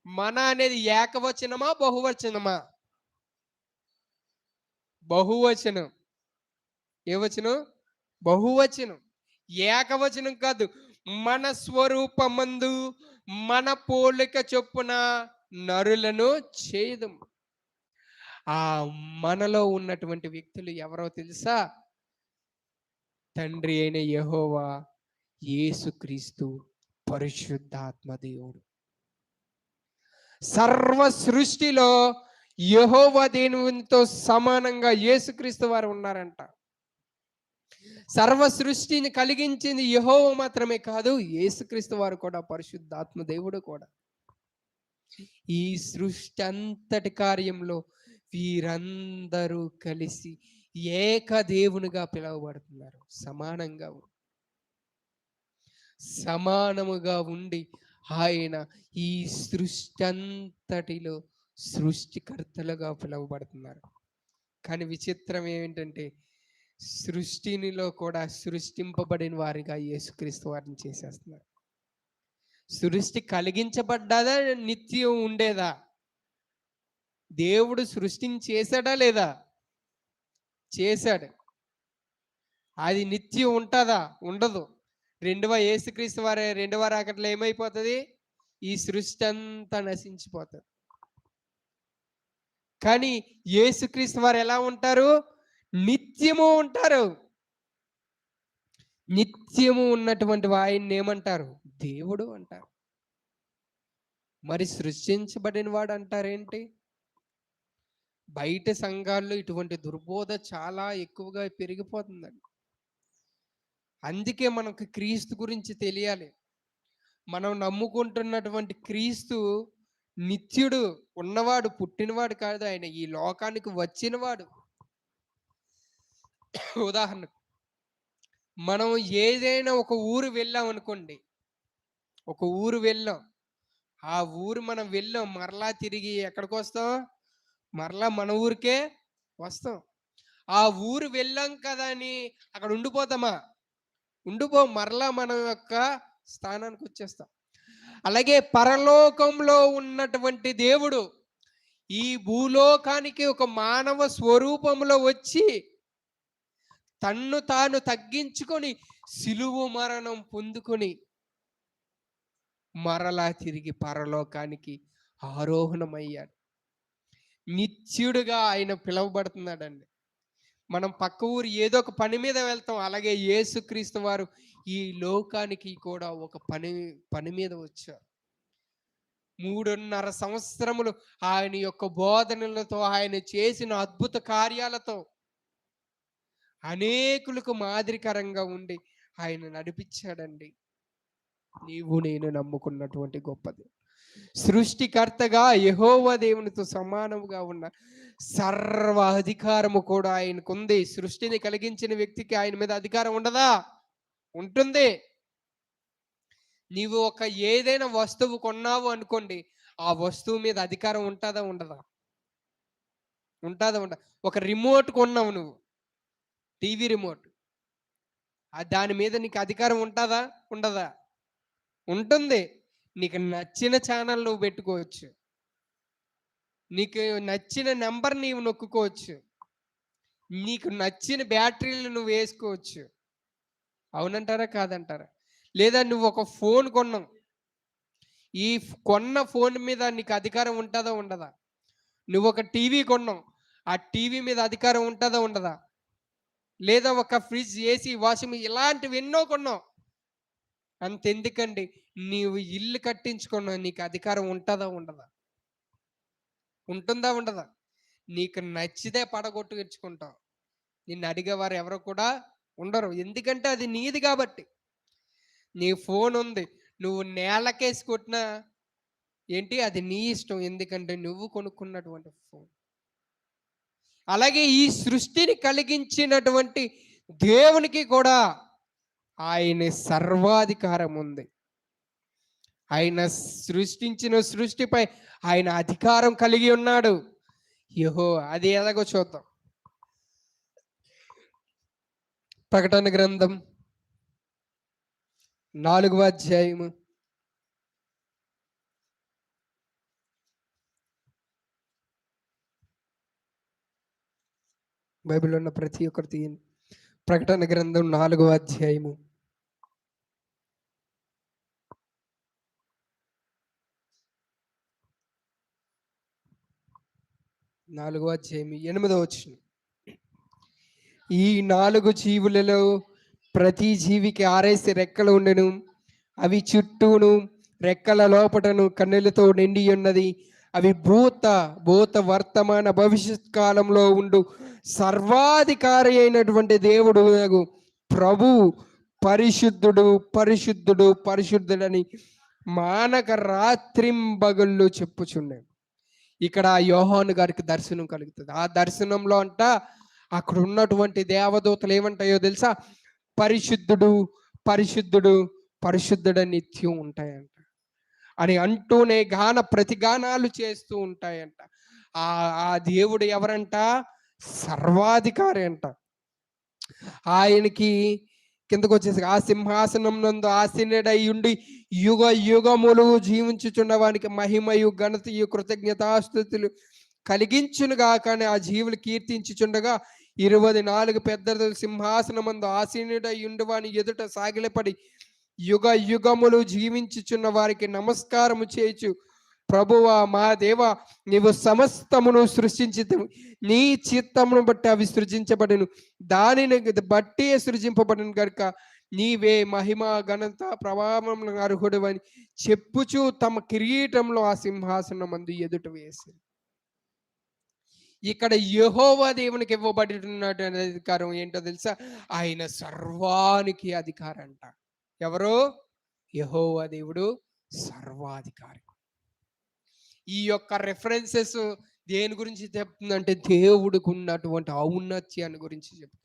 A: మన అనేది ఏకవచనమా బహువచనమా? బహువచనం. ఏ వచనం? బహువచనం. ఏకవచనం కాదు. మన స్వరూపమందు మన పోలిక చొప్పున నరులను చేయదము. ఆ మనలో ఉన్నటువంటి వ్యక్తులు ఎవరో తెలుసా? తండ్రి అయిన యెహోవా, యేసుక్రీస్తు, పరిశుద్ధాత్మ దేవుడు. సర్వ సృష్టిలో యెహోవా దేవునితో సమానంగా యేసుక్రీస్తు వారు ఉన్నారంట. సర్వ సృష్టిని కలిగించింది యెహోవా మాత్రమే కాదు, యేసుక్రీస్తు వారు కూడా, పరిశుద్ధాత్మ దేవుడు కూడా. ఈ సృష్టి అంతటి కార్యంలో వీరందరూ కలిసి ఏక దేవునిగా పిలువబడుతున్నారు. సమానముగా ఉండి ఆయన ఈ సృష్టి అంతటిలో సృష్టికర్తలుగా పిలువబడుతున్నారు. కానీ విచిత్రం ఏమిటంటే, సృష్టినిలో కూడా సృష్టింపబడిన వారిగా యేసుక్రీస్తు వారిని చేసేస్తున్నారు. సృష్టి కలిగించబడ్డాదా, నిత్యం ఉండేదా? దేవుడు సృష్టిని చేశాడా లేదా? చేశాడు. అది నిత్యం ఉంటుందా? ఉండదు. యేసుక్రీస్తు వారి రెండవ రాకడలో ఏమైపోతుంది? ఈ సృష్టి అంతా నశించిపోతుంది. కానీ యేసుక్రీస్తు వారు ఎలా ఉంటారు? నిత్యము ఉంటారు. నిత్యము ఉన్నటువంటి ఆయన్ని ఏమంటారు? దేవుడు అంటారు. మరి సృష్టించబడిన వాడు అంటారేంటి? బయట సంఘాల్లో ఇటువంటి దుర్బోధ చాలా ఎక్కువగా పెరిగిపోతుందండి. అందుకే మనకు క్రీస్తు గురించి తెలియాలి. మనం నమ్ముకుంటున్నటువంటి క్రీస్తు నిత్యుడు, ఉన్నవాడు, పుట్టినవాడు కాదు. ఆయన ఈ లోకానికి వచ్చినవాడు. ఉదాహరణకు మనం ఏదైనా ఒక ఊరు వెళ్ళాం అనుకోండి. ఒక ఊరు వెళ్ళాం, ఆ ఊరు మనం వెళ్ళాం, మరలా తిరిగి ఎక్కడికి వస్తాం? మరలా మన ఊరికే వస్తాం. ఆ ఊరు వెళ్ళాం కదా అని అక్కడ ఉండిపోతామా? మరలా మన యొక్క స్థానానికి వచ్చేస్తాం. అలాగే పరలోకంలో ఉన్నటువంటి దేవుడు ఈ భూలోకానికి ఒక మానవ స్వరూపంలో వచ్చి తన్ను తాను తగ్గించుకొని సిలువ మరణం పొందుకొని మరలా తిరిగి పరలోకానికి ఆరోహణమయ్యాడు. నిత్యుడుగా ఆయన పిలువబడుతున్నాడండి. మనం పక్క ఊరు ఏదో ఒక పని మీద వెళ్తాం. అలాగే యేసుక్రీస్తు వారు ఈ లోకానికి కూడా ఒక పని మీద వచ్చారు. 3.5 సంవత్సరములు ఆయన యొక్క బోధనలతో, ఆయన చేసిన అద్భుత కార్యాలతో అనేకులకు మాదిరికరంగా ఉండి ఆయన నడిపించాడండి. నీవు నేను నమ్ముకున్నటువంటి గొప్పది. సృష్టికర్తగా యెహోవా దేవునితో సమానముగా ఉన్న సర్వ అధికారము కూడా ఆయనకుంది. సృష్టిని కలిగించిన వ్యక్తికి ఆయన మీద అధికారం ఉండదా? ఉంటుంది. నీవు ఒక ఏదైనా వస్తువు కొన్నావు అనుకోండి, ఆ వస్తువు మీద అధికారం ఉంటుందా ఉండదా? ఉంటుందా? ఒక రిమోట్ కొన్నావు నువ్వు, టీవీ రిమోట్, దాని మీద నీకు అధికారం ఉంటుందా ఉండదా? ఉంటుంది. నీకు నచ్చిన ఛానల్ నువ్వు పెట్టుకోవచ్చు, నీకు నచ్చిన నెంబర్ నీవు నొక్కుకోవచ్చు, నీకు నచ్చిన బ్యాటరీలు నువ్వు వేసుకోవచ్చు. అవునంటారా కాదంటారా? లేదా నువ్వు ఒక ఫోన్ కొన్నావు, ఈ కొన్న ఫోన్ మీద నీకు అధికారం ఉంటుందా ఉండదా? నువ్వు ఒక టీవీ కొన్నావు, ఆ టీవీ మీద అధికారం ఉంటుందా ఉండదా? లేదా ఒక ఫ్రిడ్జ్, ఏసీ, వాషింగ్ ఇలాంటివి ఎన్నో కొన్నావు. అంతెందుకండి, నీవు ఇల్లు కట్టించుకున్నావు, నీకు అధికారం ఉంటుందా ఉండదా? ఉంటుందా ఉండదా? నీకు నచ్చితే పడగొట్టుకుంటావు. నిన్ను అడిగేవారు ఎవరు కూడా ఉండరు. ఎందుకంటే అది నీది కాబట్టి. నీ ఫోన్ ఉంది, నువ్వు నేలకేసి కొట్టినా ఏంటి, అది నీ ఇష్టం. ఎందుకంటే నువ్వు కొనుక్కున్నటువంటి ఫోన్. అలాగే ఈ సృష్టిని కలిగించినటువంటి దేవునికి కూడా ఆయన సర్వాధికారం ఉంది. ఆయన సృష్టించిన సృష్టిపై ఆయన అధికారం కలిగి ఉన్నాడు. అది ఎలాగో చూద్దాం. ప్రకటన గ్రంథం 4వ అధ్యాయము బైబిల్ ఉన్న ప్రతి ఒక్కరు తీయండి. ప్రకటన గ్రంథం 4వ అధ్యాయము 8వ వచనం. ఈ 4 జీవులలో ప్రతి జీవికి 6 రెక్కలు ఉండెను. అవి చుట్టూను రెక్కల లోపటను కన్నులతో నిండి ఉన్నది. అవి భూత వర్తమాన భవిష్యత్ కాలంలో ఉండు సర్వాధికారి అయినటువంటి దేవుడు ప్రభు పరిశుద్ధుడు పరిశుద్ధుడు పరిశుద్ధుడని మానక రాత్రింబగళ్ళు చెప్పుచున్నాడు. ఇక్కడ యోహాను గారికి దర్శనం కలుగుతుంది. ఆ దర్శనంలో అంట అక్కడ ఉన్నటువంటి దేవదూతలు ఏమంటాయో తెలుసా? పరిశుద్ధుడు పరిశుద్ధుడు పరిశుద్ధుడు నిత్యం ఉంటాయంట అని అంటూనే ప్రతిగానాలు చేస్తూ ఉంటాయంట. ఆ దేవుడు ఎవరంట? సర్వాధికారి అంట. ఆయనకి కిందకు వచ్చేసి ఆ సింహాసనం నందు ఆసీనుడై ఉండి యుగ యుగములు జీవించుచున్న వానికి మహిమయు ఘనతయు కృతజ్ఞతాస్తుతులు కలిగించునుగా. కానీ ఆ జీవులు కీర్తించుచుండగా 24 పెద్ద సింహాసనమందు ఆసీనుడై ఉండి వాని ఎదుట సాగిలపడి యుగ యుగములు జీవించుచున్న వారికి నమస్కారము చేయొచ్చు. ప్రభువా మా దేవ, నీవు సమస్తమును సృష్టించి నీ చిత్తమును బట్టి అవి సృజించబడిను, దానిని బట్టి సృజింపబడిన కనుక నీవే మహిమ ఘనత ప్రభావం అర్హుడు అని చెప్పుచూ తమ కిరీటంలో ఆ సింహాసనం మందు ఎదుట వేసి. ఇక్కడ యెహోవా దేవునికి ఇవ్వబడినటువంటి అధికారం ఏంటో తెలుసా? ఆయన సర్వానికి అధికారం అంట. ఎవరు? యెహోవా దేవుడు సర్వాధికారి. ఈ యొక్క రెఫరెన్సెస్ దేని గురించి చెప్తుందంటే దేవుడికి ఉన్నటువంటి ఔన్నత్యాన్ని గురించి చెప్తుంది.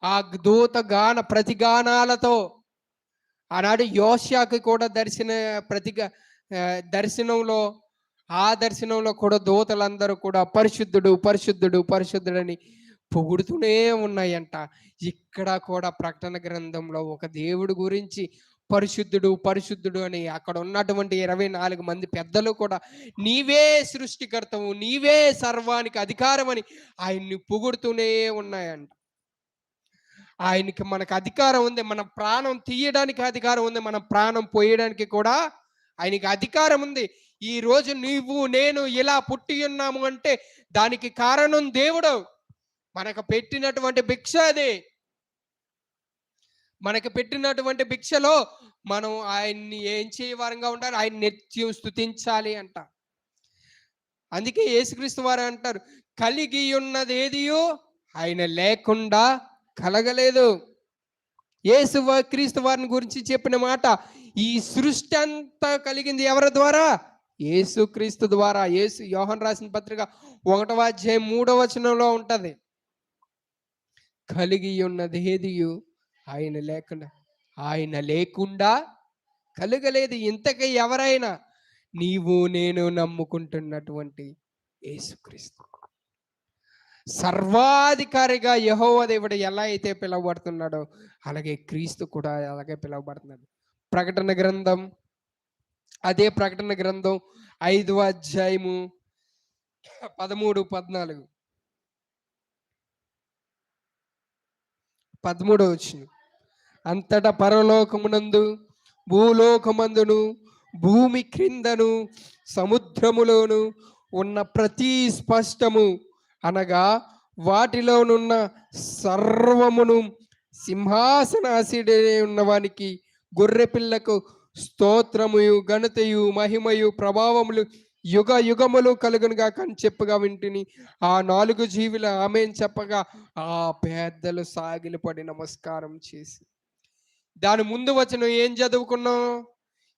A: ఆ దూతగాన ప్రతిగానాలతో ఆనాడు యోషియాకి కూడా దర్శనంలో కూడా దూతలందరూ కూడా పరిశుద్ధుడు పరిశుద్ధుడు పరిశుద్ధుడని పొగుడుతూనే ఉన్నాయంట. ఇక్కడ కూడా ప్రకటన గ్రంథంలో ఒక దేవుడి గురించి పరిశుద్ధుడు పరిశుద్ధుడు అని అక్కడ ఉన్నటువంటి 24 మంది పెద్దలు కూడా నీవే సృష్టికర్తవు, నీవే సర్వానికి అధికారం అని ఆయన్ని పొగుడుతూనే ఉన్నాయంట. ఆయనకి మనకు అధికారం ఉంది. మన ప్రాణం తీయడానికి అధికారం ఉంది, మన ప్రాణం పోయడానికి కూడా ఆయనకి అధికారం ఉంది. ఈ రోజు నీవు నేను ఇలా పుట్టి ఉన్నాము అంటే దానికి కారణం దేవుడు మనకు పెట్టినటువంటి భిక్ష. అది మనకు పెట్టినటువంటి భిక్షలో మనం ఆయన్ని ఏం చేయవారంగా ఉండాలి? ఆయన నిత్యం స్తుతించాలి అంట. అందుకే యేసుక్రీస్తు వారు అంటారు, కలిగి ఉన్నది ఏదియో ఆయన లేకుండా కలగలేదు. క్రీస్తు వారిని గురించి చెప్పిన మాట, ఈ సృష్టి అంతా కలిగింది ఎవరి ద్వారా? యేసుక్రీస్తు ద్వారా. యోహాను రాసిన పత్రిక 1వ అధ్యాయం 3వ వచనంలో ఉంటది, కలిగి ఉన్నది ఏదియు ఆయన లేకుండా కలగలేదు. ఇంతకీ ఎవరైనా? నీవు నేను నమ్ముకుంటున్నటువంటి యేసుక్రీస్తు సర్వాధికారిగా యెహోవా దేవుడు ఎలా అయితే పిలువబడుతున్నాడో అలాగే క్రీస్తు కూడా అలాగే పిలువబడుతున్నాడు. ప్రకటన గ్రంథం 5వ అధ్యాయము 13, 14. 13వ వచనం. అంతటా పరలోకమునందు భూలోకమందును భూమి క్రిందను సముద్రములోను ఉన్న ప్రతి స్పష్టము అనగా వాటిలోనున్న సర్వమును సింహాసనాసీనుడై ఉన్నవానికి గొర్రెపిల్లకు స్తోత్రముయు ఘనతయు మహిమయు ప్రభావములు యుగ యుగములు కలుగునుగా అని చెప్పగా వింటిని. ఆ 4 జీవులు ఆమేన్ చెప్పగా ఆ పెద్దలు సాగిలపడి నమస్కారం చేసి. దాని ముందు వచనం ఏం చదువుకున్నాం?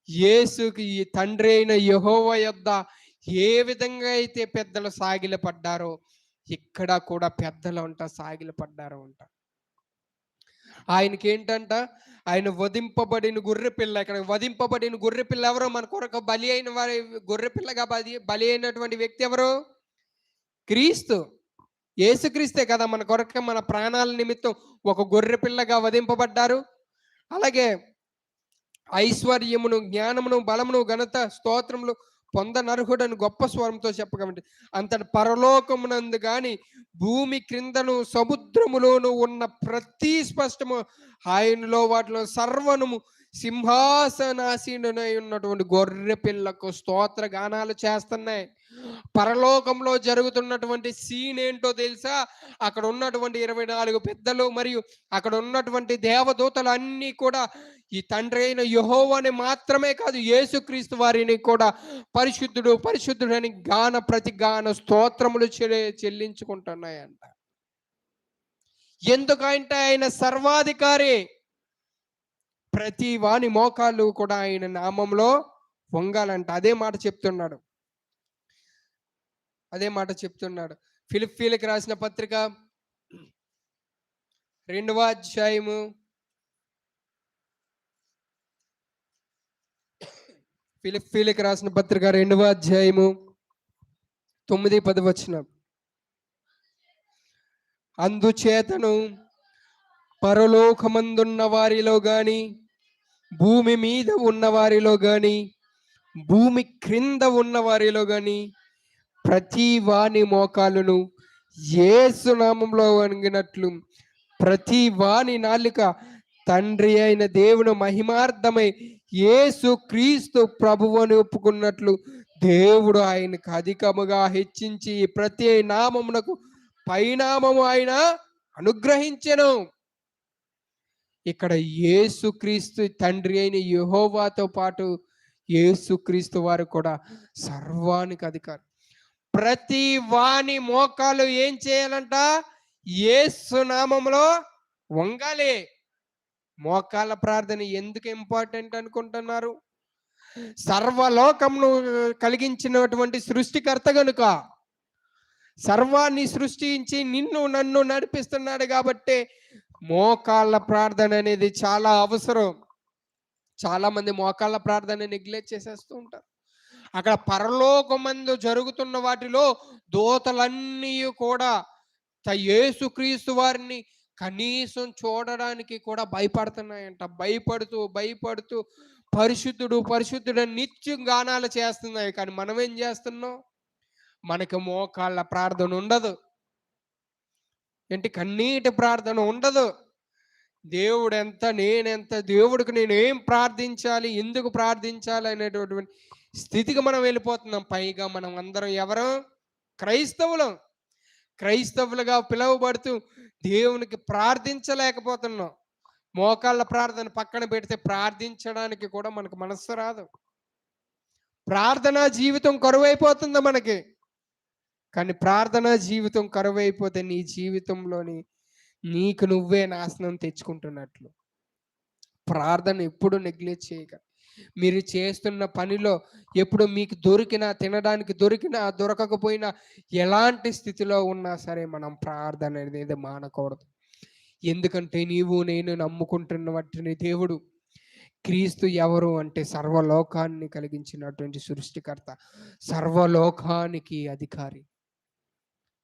A: యేసుకి తండ్రి అయిన యెహోవా యొద్ద ఏ విధంగా అయితే పెద్దలు సాగిలపడ్డారో ఇక్కడ కూడా పెద్దలు అంట సాగిలపడ్డారు అంట. ఆయనకి ఏంటంట, ఆయన వధింపబడిన గొర్రె పిల్ల. ఇక్కడ వధింపబడిన గొర్రె పిల్ల ఎవరు? మన కొరకు బలి అయిన వారి గొర్రె పిల్లగా బలి అయినటువంటి వ్యక్తి ఎవరు? క్రీస్తు. యేసుక్రీస్తే కదా మన కొరకు మన ప్రాణాల నిమిత్తం ఒక గొర్రె పిల్లగా వధింపబడ్డారు. అలాగే ఐశ్వర్యమును, జ్ఞానమును, బలమును, ఘనత, స్తోత్రములు పొందనర్హుడని గొప్ప స్వరంతో చెప్పగలండి. అంతటి పరలోకమునందు గాని భూమి క్రిందను సముద్రములోను ఉన్న ప్రతి స్పష్టము ఆయనలో వాటిలో సర్వనము సింహాసనాసీనునై ఉన్నటువంటి గొర్రె పిల్లకు స్తోత్ర గానాలు చేస్తున్నాయి. పరలోకంలో జరుగుతున్నటువంటి సీన్ ఏంటో తెలుసా? అక్కడ ఉన్నటువంటి 24 పెద్దలు మరియు అక్కడ ఉన్నటువంటి దేవదూతలు అన్నీ కూడా ఈ తండ్రి అయిన యెహోవాని మాత్రమే కాదు, యేసుక్రీస్తు వారిని కూడా పరిశుద్ధుడు పరిశుద్ధుడు అని ప్రతి గాన స్తోత్రములు చెల్లించుకుంటున్నాయంట. ఎందుకంటే ఆయన సర్వాధికారి. ప్రతి వాని మోకాళ్ళు కూడా ఆయన నామంలో వంగాలంట. అదే మాట చెప్తున్నాడు. ఫిలిప్పీలకు రాసిన పత్రిక 2వ అధ్యాయము 9-10 వచనం. అందుచేతను పరలోకమందున్న వారిలో గాని, భూమి మీద ఉన్న వారిలో గాని, భూమి క్రింద ఉన్న వారిలో గాని ప్రతి వాని మోకాలును యేసు నామంలో వంగినట్లు, ప్రతి వాని నాలుక తండ్రి అయిన దేవుని మహిమార్థమై యేసు క్రీస్తు ప్రభువుని ఒప్పుకున్నట్లు దేవుడు ఆయనకు అధికముగా హెచ్చించి ప్రతి నామమునకు పైనామము ఆయన అనుగ్రహించెను. ఇక్కడ యేసుక్రీస్తు తండ్రి అయిన యెహోవాతో పాటు యేసుక్రీస్తు వారు కూడా సర్వానికి అధికారి. ప్రతి వాని మోకాలు ఏం చేయాలంట? యేసు నామములో వంగాలి. మోకాళ్ళ ప్రార్థన ఎందుకు ఇంపార్టెంట్ అనుకుంటున్నారు? సర్వలోకమును కలిగించినటువంటి సృష్టికర్త గనుక, సర్వాన్ని సృష్టించి నిన్ను నన్ను నడిపిస్తున్నాడు కాబట్టి మోకాళ్ళ ప్రార్థన అనేది చాలా అవసరం. చాలా మంది మోకాళ్ళ ప్రార్థన నెగ్లెక్ట్ చేసేస్తూ ఉంటారు. అక్కడ పరలోకమందు జరుగుతున్న వాటిలో దూతలన్నీ కూడా యేసుక్రీస్తు వారిని కనీసం చూడడానికి కూడా భయపడుతున్నాయంట. భయపడుతూ పరిశుద్ధుడు పరిశుద్ధుడు నిత్యం గానాలు చేస్తున్నాయి. కానీ మనం ఏం చేస్తున్నాం? మనకి మోకాళ్ళ ప్రార్థన ఉండదు. కన్నీటి ప్రార్థన ఉండదు. దేవుడు ఎంత, నేనెంత, దేవుడికి నేను ఏం ప్రార్థించాలి, ఎందుకు ప్రార్థించాలి అనేటటువంటి స్థితికి మనం వెళ్ళిపోతున్నాం. పైగా మనం అందరం ఎవరు? క్రైస్తవులుగా పిలువబడుతూ దేవునికి ప్రార్థించలేకపోతున్నాం. మోకాళ్ళ ప్రార్థన పక్కన పెడితే ప్రార్థించడానికి కూడా మనకు మనస్సు రాదు. ప్రార్థనా జీవితం కరువైపోతుంది మనకి. కానీ ప్రార్థనా జీవితం కరువైపోతే నీ జీవితంలోని నీకు నువ్వే నాశనం తెచ్చుకుంటున్నట్లు. ప్రార్థన ఎప్పుడు నెగ్లెక్ట్ చేయక, మీరు చేస్తున్న పనిలో ఎప్పుడు మీకు తినడానికి దొరకకపోయినా, ఎలాంటి స్థితిలో ఉన్నా సరే మనం ప్రార్థన అనేది మానకూడదు. ఎందుకంటే నీవు నేను నమ్ముకుంటున్న వాటిని దేవుడు క్రీస్తు ఎవరు అంటే సర్వలోకాన్ని కలిగించినటువంటి సృష్టికర్త, సర్వలోకానికి అధికారి.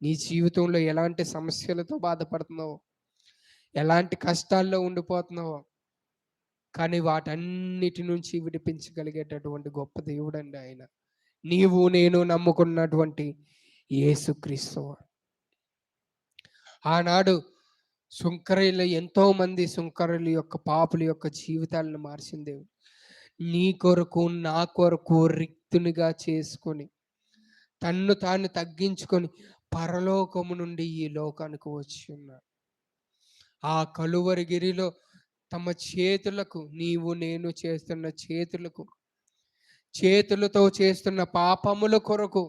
A: నీ జీవితంలో ఎలాంటి సమస్యలతో బాధపడుతున్నావో, ఎలాంటి కష్టాల్లో ఉండిపోతున్నావో, కానీ వాటన్నిటి నుంచి విడిపించగలిగేటటువంటి గొప్ప దేవుడండి ఆయన. నీవు నేను నమ్ముకున్నటువంటి యేసుక్రీస్తు. ఆనాడు ఎంతో మంది సుంకరుల యొక్క పాపుల యొక్క జీవితాలను మార్చిన దేవుడు నీ కొరకు నా కొరకు రిక్తునిగా చేసుకొని తన్ను తాను తగ్గించుకొని పరలోకము నుండి ఈ లోకానికి వచ్చి ఉన్నాడు. ఆ కలువరిగిరిలో తమ చేతులకు, నీవు నేను చేస్తున్న చేతులతో చేస్తున్న పాపముల కొరకు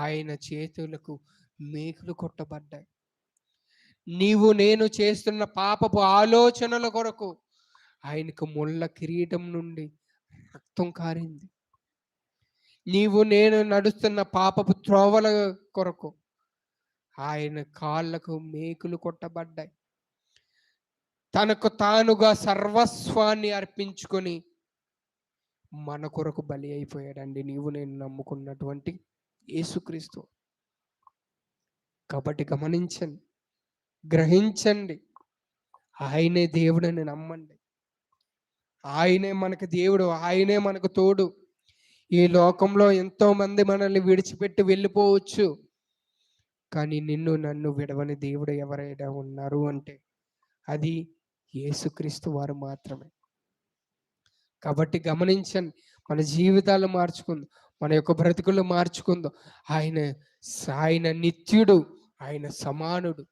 A: ఆయన చేతులకు మేకులు కొట్టబడ్డాయి. నీవు నేను చేస్తున్న పాపపు ఆలోచనల కొరకు ఆయనకు ముళ్ళ కిరీటం నుండి రక్తం కారింది. నీవు నేను నడుస్తున్న పాపపు త్రోవల కొరకు ఆయన కాళ్ళకు మేకులు కొట్టబడ్డాయి. తనకు తానుగా సర్వస్వాన్ని అర్పించుకొని మన కొరకు బలి అయిపోయాడండి. నీవు నేను నమ్ముకున్నటువంటి యేసుక్రీస్తు. కాబట్టి గమనించండి, గ్రహించండి. ఆయనే దేవుడని నమ్మండి. ఆయనే మనకు దేవుడు, ఆయనే మనకు తోడు. ఈ లోకంలో ఎంతో మంది మనల్ని విడిచిపెట్టి వెళ్ళిపోవచ్చు, కానీ నిన్ను నన్ను విడవని దేవుడు ఎవరైనా ఉన్నారు అంటే అది యేసుక్రీస్తు వారు మాత్రమే. కాబట్టి గమనించండి, మన జీవితాలు మార్చుకుందాం, మన యొక్క బ్రతుకులు మార్చుకుందాం. ఆయన ఆయన నిత్యుడు, ఆయన సమానుడు,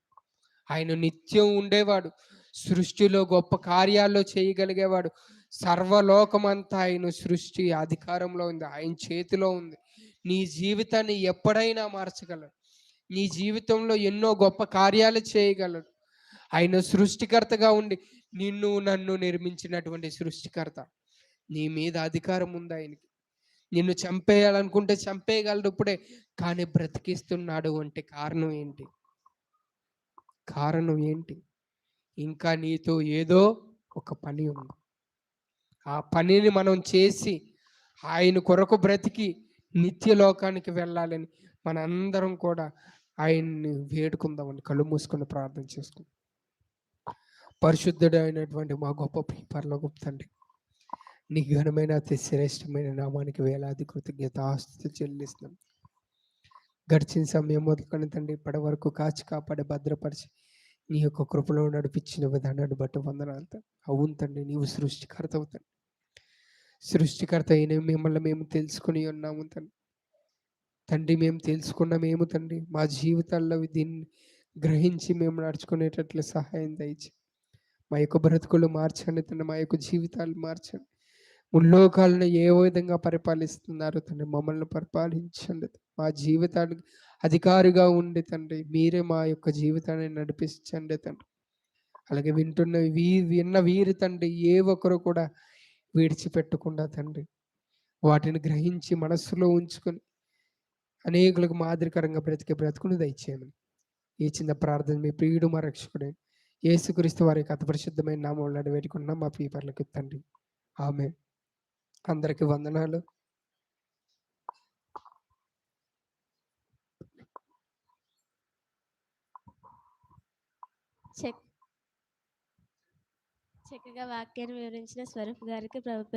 A: ఆయన నిత్యం ఉండేవాడు, సృష్టిలో గొప్ప కార్యాల్లో చేయగలిగేవాడు. సర్వలోకమంతా ఆయన సృష్టి అధికారంలో ఉంది, ఆయన చేతిలో ఉంది. నీ జీవితాన్ని ఎప్పుడైనా మార్చగలడు. నీ జీవితంలో ఎన్నో గొప్ప కార్యాలు చేయగలడు. ఆయన సృష్టికర్తగా ఉండి నిన్ను నన్ను నిర్మించినటువంటి సృష్టికర్త. నీ మీద అధికారం ఉంది ఆయనకి. నిన్ను చంపేయాలనుకుంటే చంపేయగలడు ఇప్పుడే, కానీ బ్రతికిస్తున్నాడు అంటే కారణం ఏంటి? కారణం ఏంటి? ఇంకా నీతో ఏదో ఒక పని ఉంది. ఆ పనిని మనం చేసి ఆయన కొరకు బ్రతికి నిత్య లోకానికి వెళ్ళాలని మనందరం కూడా ఆయన్ని వేడుకుందామని కళ్ళు మూసుకొని ప్రార్థన చేసుకుందాం. పరిశుద్ధుడు అయినటువంటి మా గొప్ప పరలోకపు తండ్రి, నీ ఘనమైన అతి శ్రేష్టమైన నామానికి వేలాది కృతజ్ఞత ఆస్తుతి చెల్లిస్తున్నాం. గడిచిన సమయం మొదలుకొని తండ్రి ఇప్పటి వరకు కాచి కాపాడి భద్రపరిచి నీ యొక్క కృపలో నడిపించిన విధానాన్ని బట్టి వందనాలు. అవును తండ్రి, నీవు సృష్టికర్త అవుతాడు. సృష్టికర్త అయిన మిమ్మల్ని మేము తెలుసుకుని ఉన్నాము తండ్రి. మేము తెలుసుకున్నామేమో తండ్రి, మా జీవితాల్లో దీన్ని గ్రహించి మేము నడుచుకునేటట్లు సహాయం దయచి మా యొక్క బ్రతుకులు మార్చండి తండ్రి, మా యొక్క జీవితాలు మార్చండి. ముల్లోకాలను ఏ విధంగా పరిపాలిస్తున్నారు తండ్రి, మమ్మల్ని పరిపాలించండి. మా జీవితానికి అధికారిగా ఉండి తండ్రి, మీరే మా యొక్క జీవితాన్ని నడిపించండి తండ్రి. అలాగే విన్న వీరి తండ్రి ఏ ఒక్కరు కూడా విడిచిపెట్టకుండా తండ్రి వాటిని గ్రహించి మనస్సులో ఉంచుకొని అనేకులకు మాదిరికరంగా బ్రతికే బ్రతుకును దయచేయమని ఈ చిన్న ప్రార్థన మీ ప్రియుడు మా రక్షకుడే యేసుక్రీస్తు వారి యొక్క అతి పరిశుద్ధమైన నామములో వేడుకున్నాం మా పీపర్లకు తండ్రి. ఆమేన్. అందరికి వందనాలు.
B: చక్కగా వాక్యాన్ని వివరించిన స్వరూప్ గారికి